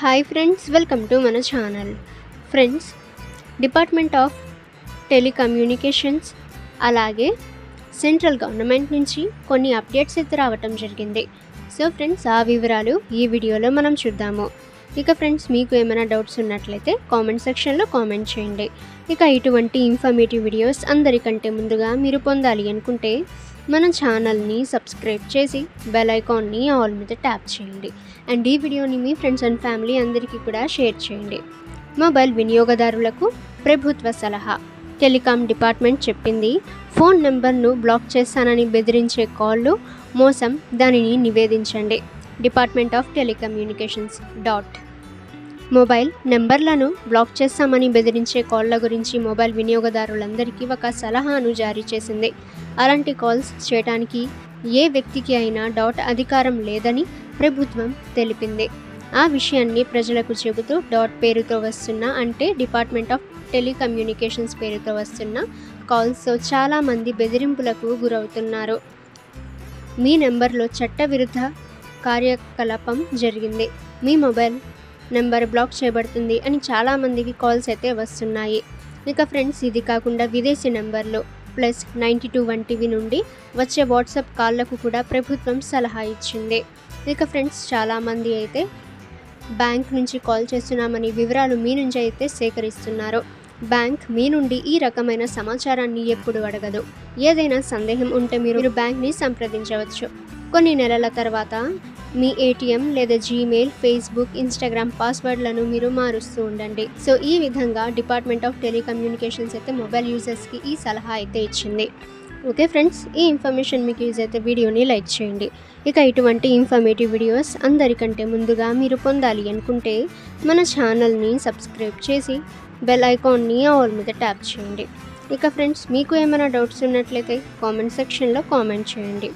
Hi friends, welcome to మన channel. Friends, department of telecommunications అలాగే central government నుంచి కొన్ని అప్డేట్స్ అయితే రావటం జరిగింది. సో ఫ్రెండ్స్, ఆ వివరాలు ఈ వీడియోలో మనం చూద్దాము. ఇక ఫ్రెండ్స్, మీకు ఏమైనా డౌట్స్ ఉన్నట్లయితే కామెంట్ సెక్షన్లో కామెంట్ చేయండి. ఇక ఇటువంటి ఇన్ఫర్మేటివ్ వీడియోస్ అందరికంటే ముందుగా మీరు పొందాలి అనుకుంటే మన ఛానల్ని సబ్స్క్రైబ్ చేసి బెల్ ఐకాన్ని ఆల్ మీద ట్యాప్ చేయండి. అండ్ ఈ వీడియోని మీ ఫ్రెండ్స్ అండ్ ఫ్యామిలీ అందరికీ కూడా షేర్ చేయండి. మొబైల్ వినియోగదారులకు ప్రభుత్వ సలహా. టెలికాం డిపార్ట్మెంట్ చెప్పింది, ఫోన్ నెంబర్ను బ్లాక్ చేస్తానని బెదిరించే కాళ్ళు మోసం, దానిని నివేదించండి. డిపార్ట్మెంట్ ఆఫ్ టెలికమ్యూనికేషన్స్ మొబైల్ నెంబర్లను బ్లాక్ చేస్తామని బెదిరించే కాళ్ళ గురించి మొబైల్ వినియోగదారులందరికీ ఒక సలహాను జారీ చేసింది. అలాంటి కాల్స్ చేయడానికి ఏ వ్యక్తికి అయినా అధికారం లేదని ప్రభుత్వం తెలిపింది. ఆ విషయాన్ని ప్రజలకు చెబుతూ పేరుతో వస్తున్న, అంటే డిపార్ట్మెంట్ ఆఫ్ టెలికమ్యూనికేషన్స్ పేరుతో వస్తున్న కాల్స్తో చాలామంది బెదిరింపులకు గురవుతున్నారు. మీ నెంబర్లో చట్టవిరుద్ధ కార్యకలాపం జరిగింది, మీ మొబైల్ నెంబర్ బ్లాక్ చేయబడుతుంది అని చాలామందికి కాల్స్ అయితే వస్తున్నాయి. ఇక ఫ్రెండ్స్, ఇది కాకుండా విదేశీ నెంబర్లు +92 వంటివి నుండి వచ్చే వాట్సాప్ కాళ్లకు కూడా ప్రభుత్వం సలహా ఇచ్చింది. ఇక ఫ్రెండ్స్, చాలామంది అయితే బ్యాంక్ నుంచి కాల్ చేస్తున్నామని వివరాలు మీ నుంచి అయితే సేకరిస్తున్నారు. బ్యాంక్ మీ నుండి ఈ రకమైన సమాచారాన్ని ఎప్పుడు అడగదు. ఏదైనా సందేహం ఉంటే మీరు బ్యాంక్ని సంప్రదించవచ్చు. కొన్ని నెలల తర్వాత మీ ఏటీఎం లేదా జీమెయిల్, ఫేస్బుక్, ఇన్స్టాగ్రామ్ పాస్వర్డ్లను మీరు మారుస్తూ ఉండండి. సో ఈ విధంగా డిపార్ట్మెంట్ ఆఫ్ టెలికమ్యూనికేషన్స్ అయితే మొబైల్ యూజర్స్కి ఈ సలహా అయితే ఇచ్చింది. ఓకే ఫ్రెండ్స్, ఈ ఇన్ఫర్మేషన్ మీకు యూజ్ అయితే వీడియోని లైక్ చేయండి. ఇక ఇటువంటి ఇన్ఫర్మేటివ్ వీడియోస్ అందరికంటే ముందుగా మీరు పొందాలి అనుకుంటే మన ఛానల్ని సబ్స్క్రైబ్ చేసి బెల్ ఐకాన్ని ఆల్ మీద ట్యాప్ చేయండి. ఇక ఫ్రెండ్స్, మీకు ఏమైనా డౌట్స్ ఉన్నట్లయితే కామెంట్ సెక్షన్లో కామెంట్ చేయండి.